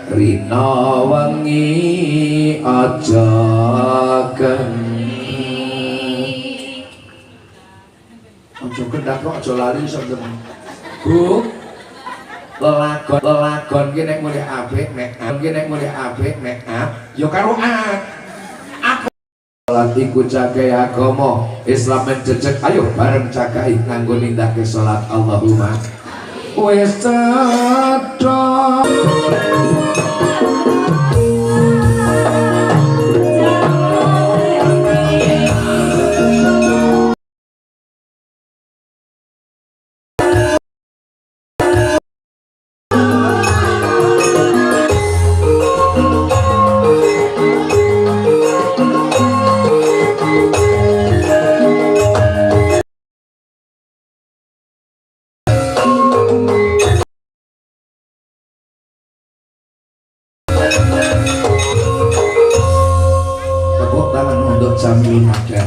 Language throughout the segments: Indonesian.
Rina wengi aja geni aja kendak kok aja lali sonten Bu lelagon ki nek mulih apik nek ya karo aku salat iku cagahe agama Islam menjejeg ayo bareng cagahe nganggo nindake salat Allahumma wis cedhak tepuk tangan untuk Jamil Mada.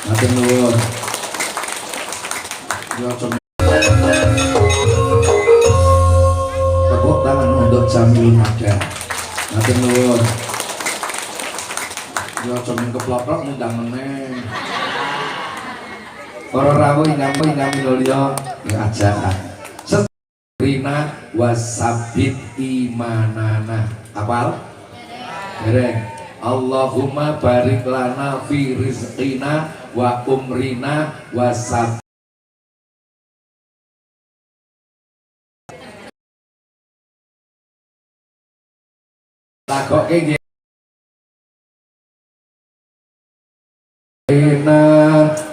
Matur nuwun. Tepuk tangan untuk Jamil Mada. Matur nuwun. Yo cemen keplok-plok ndang meneh. Para rawuh ingkang minulya ajaan. Rina wasabit imanana. Apal? Dereng. Allahumma barik lana fi rizqina wa umrina wasab. Lagoke nggih. Rina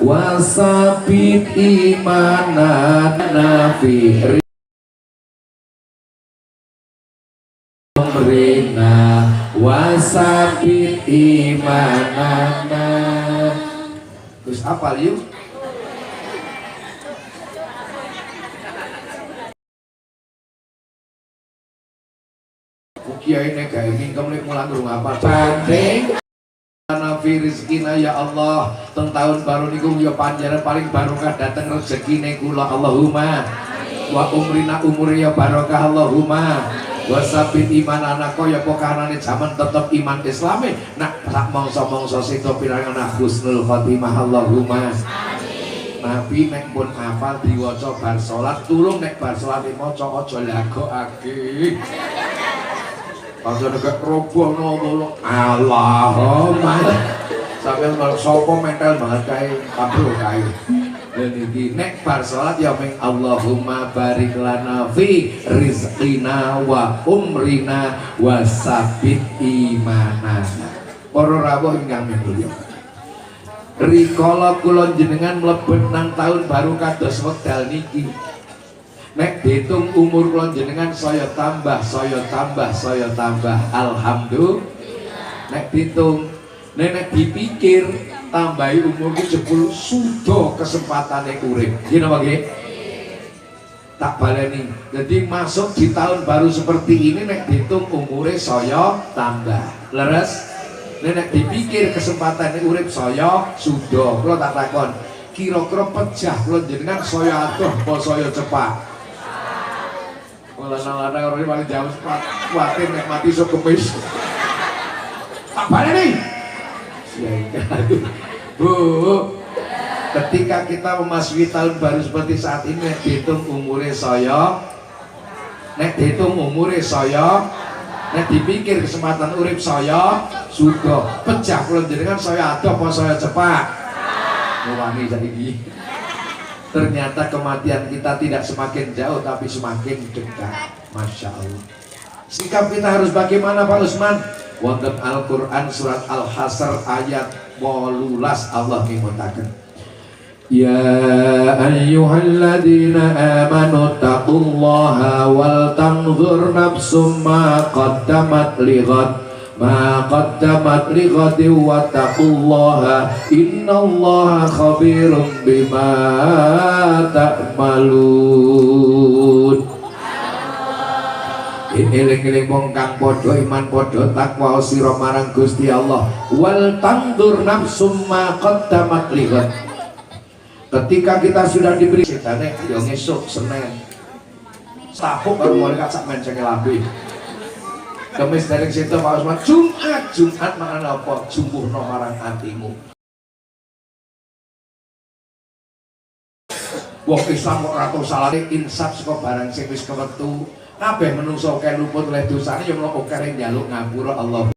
wasabit imanana fi Rina wasabit imanana. Terus apa yuk? Kiai nek gawe mingkem lek mulang durung apa banding nafi rizkina ya Allah teng tahun baru niku ya panjenengan paling barokah dateng rezekine kula Allahumma wa umrina umure ya barokah Allahumma wasabit iman anako ya pokarane zaman tetep iman islami nak sak mongso-mongso sito pirangana husnul khotimah Allahumma Nabi nek pun hafal diwaca bar salat tulung nek bar salat maca aja lagokake aja nek robono Allahumma sampeyan sapa mental banget kae kabeh kae dan iki nek bar salat ya ming Allahumma barik lana fi rizqina wa umrina wa sabit imanana. Para rawuh ingkang minulya rikala kula jenengan mlebet nang taun baru kados wekdal niki nek diitung umur kula jenengan saya tambah alhamdulillah nek diitung nek dipikir tambahi umur ku jebul sudah kesempatane urip. Nggih napa nggih? Tak baleni. Jadi masuk di tahun baru seperti ini nek dihitung umure saya tambah. Leres? Nek dipikir kesempatane urip saya sudah. Kula tak takon, kira-kira pejah kula jenengan saya adoh apa saya cepat? Lanang-lanang ora paling jauh cepat. Kuwatir nek mati sok kemis. Tak baleni. Bu, ketika kita memasuki tahun baru seperti saat ini nek dihitung umure saya nek dipikir kesempatan urip saya sudah pecah kula jenengan saya adoh apa saya cepat wangi saiki ternyata kematian kita tidak semakin jauh tapi semakin dekat. Masya Allah. Sikap kita harus bagaimana Pak Usman? Wonten Al-Quran surat Al-Hasr ayat 18 Allah ngimutaken Ya ayyuhalladzina amanu taqullaha wal tanzur nafsum ma qaddamat lighad wa taqullaha innallaha khabirum bima ta'malun. Eling-eling wong kang padha iman padha takwa sira marang Gusti Allah. Wal tanzur nafsum ma qaddamat lighad. Ketika kita sudah diberi setane yo ngesuk Senin sapuk karo malaikat sak men cengkel lambe. Kemis dereng situ Pak Usman Jumat maknane apa? Jumbuhno marang atimu. Wong Islam kok ora tau salane insaf saka barang sing wis kewetu. Kabeh menungso kae luput oleh dosane yo mloko kare njaluk ngapura Allah.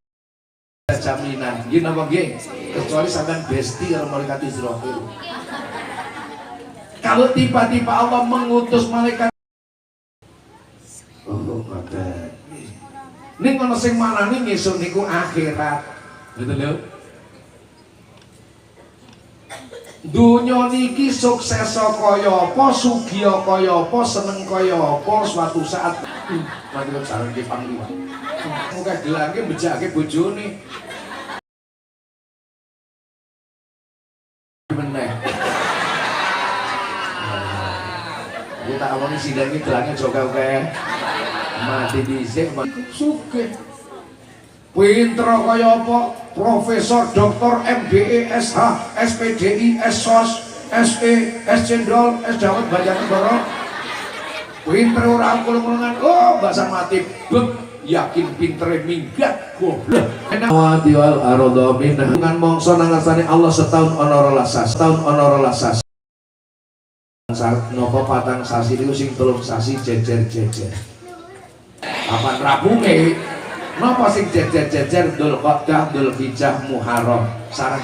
Jaminan nggih napa nggih? Kecuali sampean besti karo malaikat Israfil. Kalau tiba-tiba Allah mengutus malaikat, oh ngoten. Ning ana sing manani ngesuk niku akhirat. Betul lho. Dunya niki sukses kaya apa, sugih kaya apa, seneng kaya apa, suatu saat mati sareng ki pangliwat. Muga gelange mbejake bojone. Meneh. Kita awalnya sidang ini gelangnya juga kayak mati dhisik sugih pinter kaya apa profesor doktor MBE SH SPDI SOS SE S Cendol S Dawet Banjarnegara pinter ora angkul-angkulan oh bahasa mati yakin pintere minggat goblok enak wal arda minah dengan mongso nang ngarsane Allah setahun ana rolas nopo patang sasi itu sing telung sasi jejer-jejer kapan rabunge nopo sing jejer-jejer Dzul Qa'dah Dzul Hijjah Muharram sareng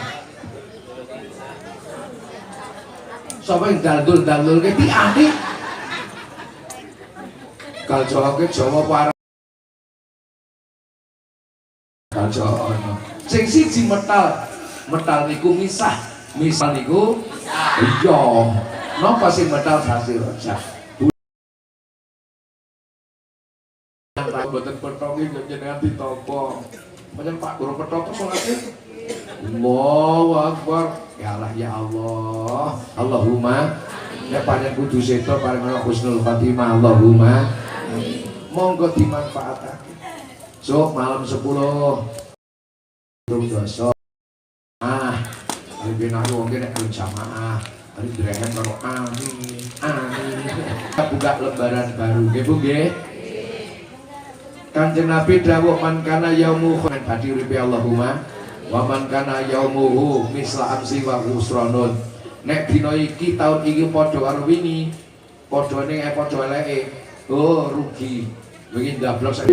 sapa yang daldul ke piati kal Jawa ke Jawa para kal Jawa sing siji metal niku misah niku iya napa sing medal hasil rojak mboten petongi jenengan ditampa pancen Pak Guru petok salate Allahu Akbar ya Allah ya Allah Allahumma ya pancen kudu seto paring ana husnul khotimah Allahumma monggo dimanfaatake sok malam 10 dosa lebih nak wong nek jamaah hari direhen karo amin kita buka lembaran baru nggih Bu nggih Kanjeng Nabi dawuh man kana yaumuhu men badhe uripe Allahumma wa man kana yaumuhu misla amsi wa husranun nek dina iki taun iki padha karo wingi padane padha eleke oh rugi wingi ndablok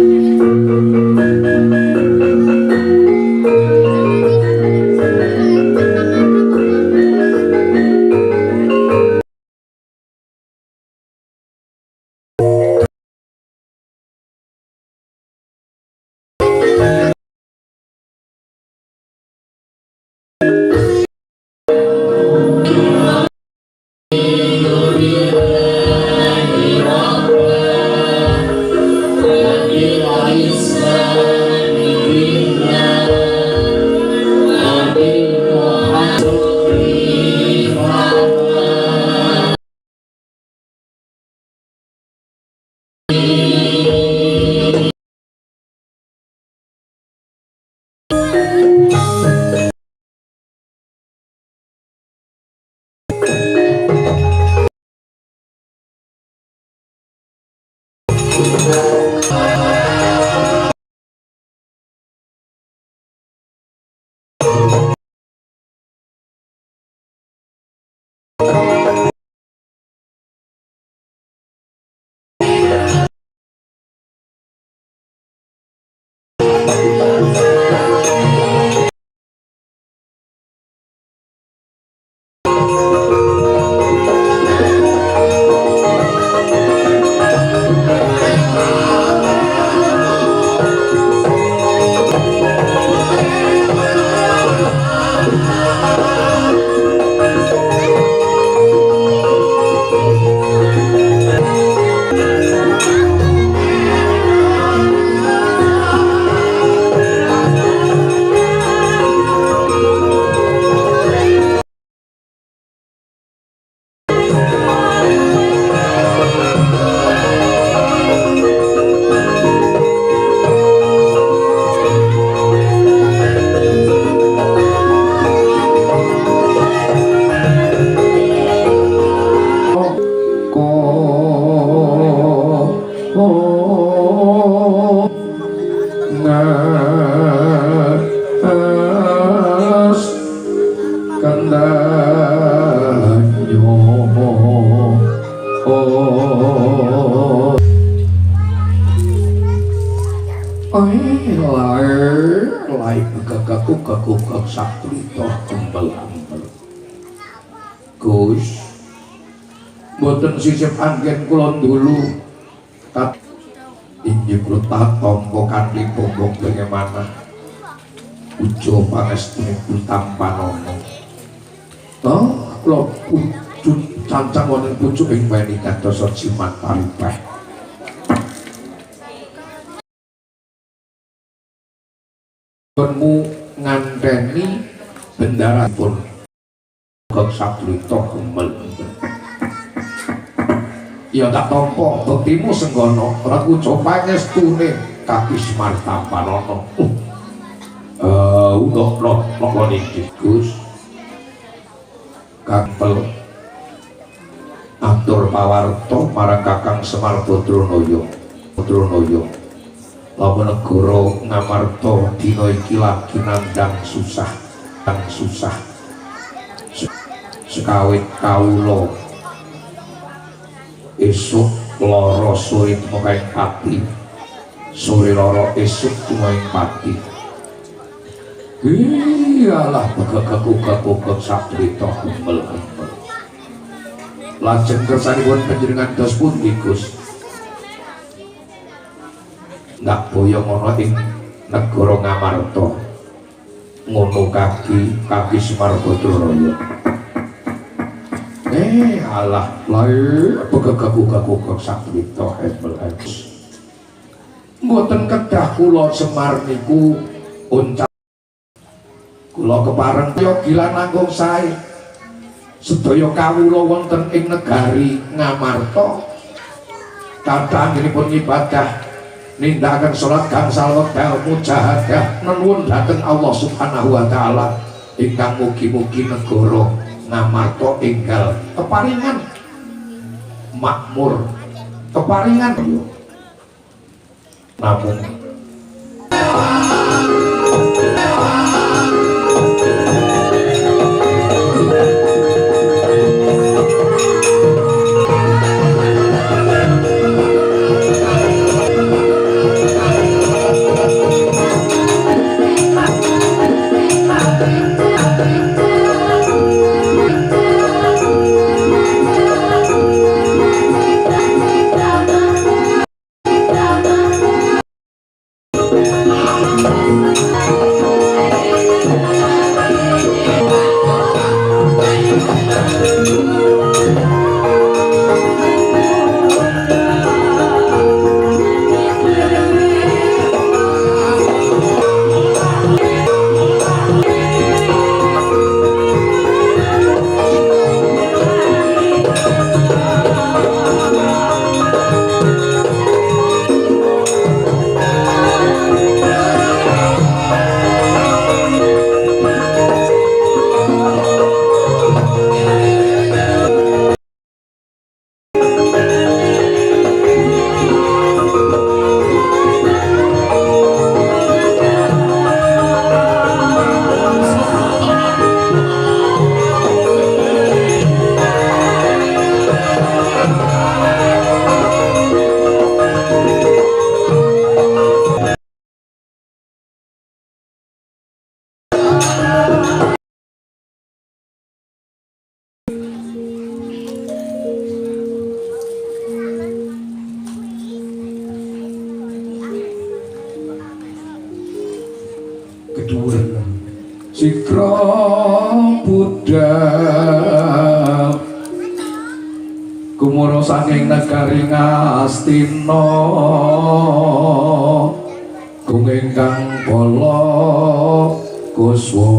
ngas kandanyo lai kagak sakrita kembel-kembel Gus mboten sisip anggen kula dulu tat inggih kula tatampa kanthi bombong bagaimana ujo pangestunipun tanpa nama kula pucuk cancang wonten pucuk ing weni kados jimat paripeh mu nganteni bendarapun kok sakrita kembel ya tak tampa bektimu senggono ora kuco pangestune kaki Semar Tampanana uga niki Gus kapel atur pawarta marang Kakang Semar Badranaya lamun negara ngamarta dina iki lagi nandang susah sekawit kawula esuk lara sore tumaing pati sore lara esuk tumaing pati iyalah begagak sakrita kumpul-kumpul lajeng kersanipun panjenengan dos pundi Gus ndak boyong ana ing negara Ngamarta ngono kaki Semar Badranaya alah lae begagak sakrita hebel-hebel mboten kedah kula Semar niku uncal kula kepareng yogilan langkung sae sedaya kawula wonten ing negari Ngamarta kathah anggenipun ibadah nindakaken salat gangsal wekdal mujahadah nuwun dhateng Allah Subhanahu wa taala ingkang mugi-mugi negara Ngamarta enggal keparingan makmur keparingan namun Sikra budal kumara saking negari Ngastina kung ingkang bala kuswa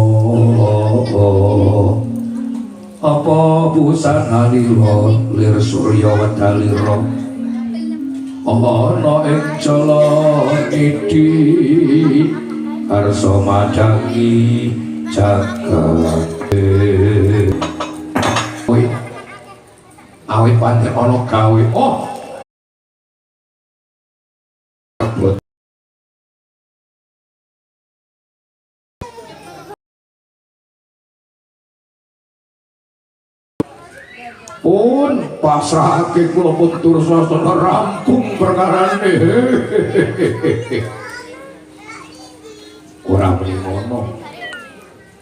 apa busanalira lir surya wedalira ana ing jala nidi arsa madangi jagat awit pancen ana gawe pun pasrahake kula putur sasana rampung perkarane. Ora muni ngono.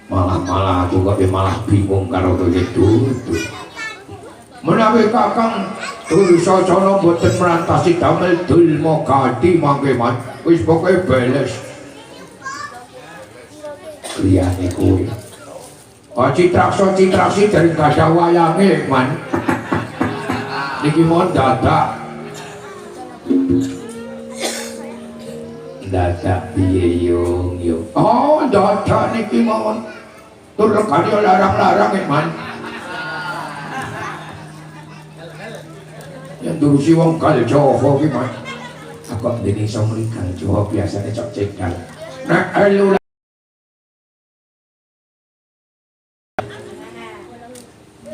Malah aku kok malah bingung karo itu. Menawi Kakang Dursasana boten merantasi damel dulma gati mangke man wis pokoke beles. Liyane kuwi. Citraksa-citraksi dari gadah wayange man. Niki mon dadak. Dadak piye yung. Oh, dadak niki mon. Tur regane larang-larang man. Yang durusi wong kal Jawa ki man. Aku dene iso mriki kal Jawa biasane cok cekal. Nek elu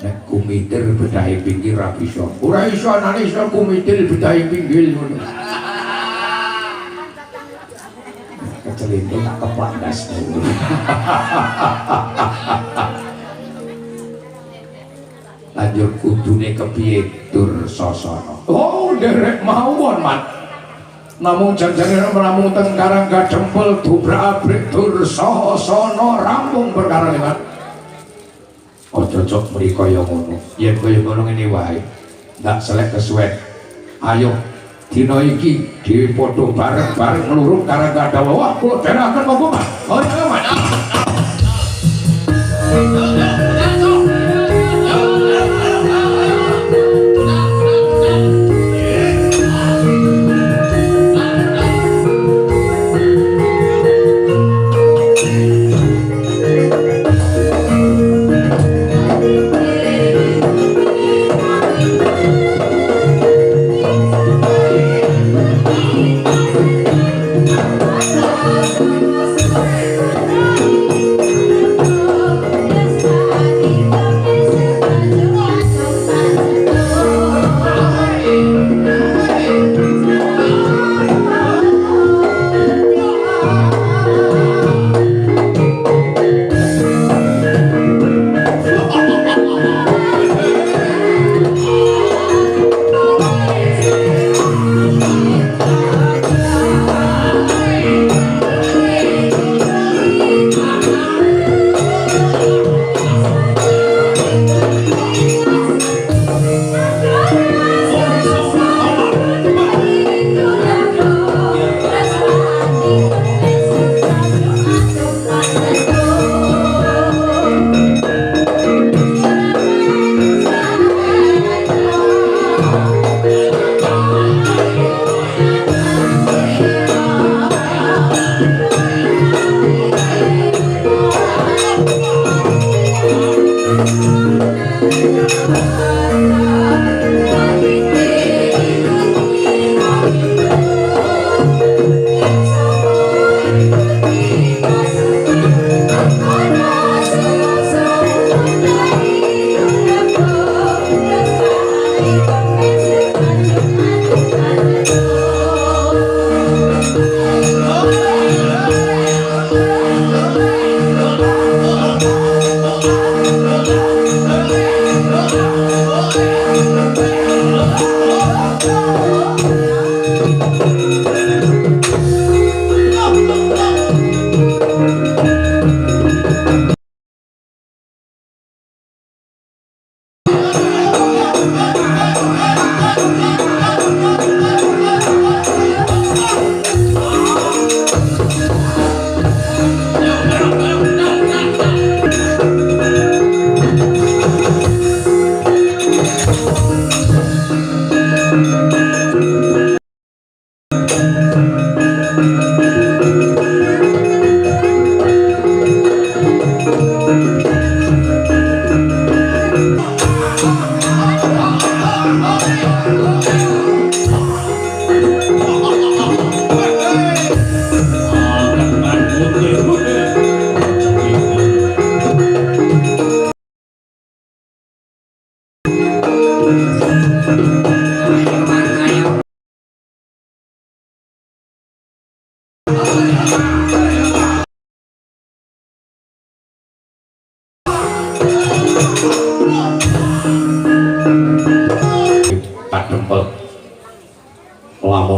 nek kumitir bedahe pinggir ra bisa. Ora iso anane iso kumitir bedahe pinggir ngono. Kecelinte tak keplandas. Lanjut kudune kepiye Dursasana. Oh, derek mawon man. Namung janjane namung teng Karang Kadempel dobrak-abrik Dursasana rampung perkara man. Aja cocok mriko kaya ngono. Yen kaya ngono ngene wae. Ndak selek kesuwen. Ayo dina iki dhewe padha bareng-bareng nglurung Karang Kadempel. Wah, kula deraken monggo Mas. Ayo Mas.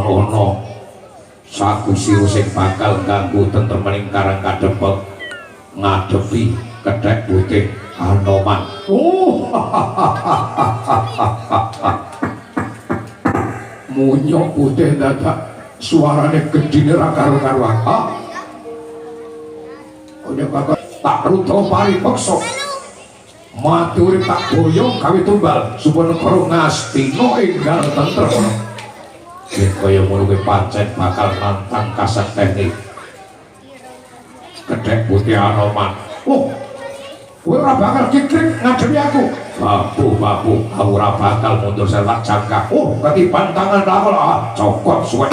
ana saku sira sing bakal ganggu tentreming Karang Kadepek ngadepi kethek putih Anoman. Munyok putih dadak suarane gedine ra karo-karuan. Udah bakal tak rudha paripeksa. Maturi tak boyong gawe tumbal supaya negara Ngastina enggal tentrem. Yen kaya ngono kuwi pancen bakal nantang kasaktene kethek putih Anoman. Kowe ora bakal kikrik ngadepi aku. Babu, aku ora bakal mundur selak jangka. Ketiban tangan lakon cokot suwe.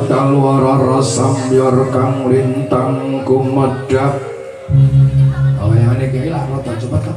Dalwara samyor kang lintang kumedah. Oh yang ini kayak lah, rada cepet.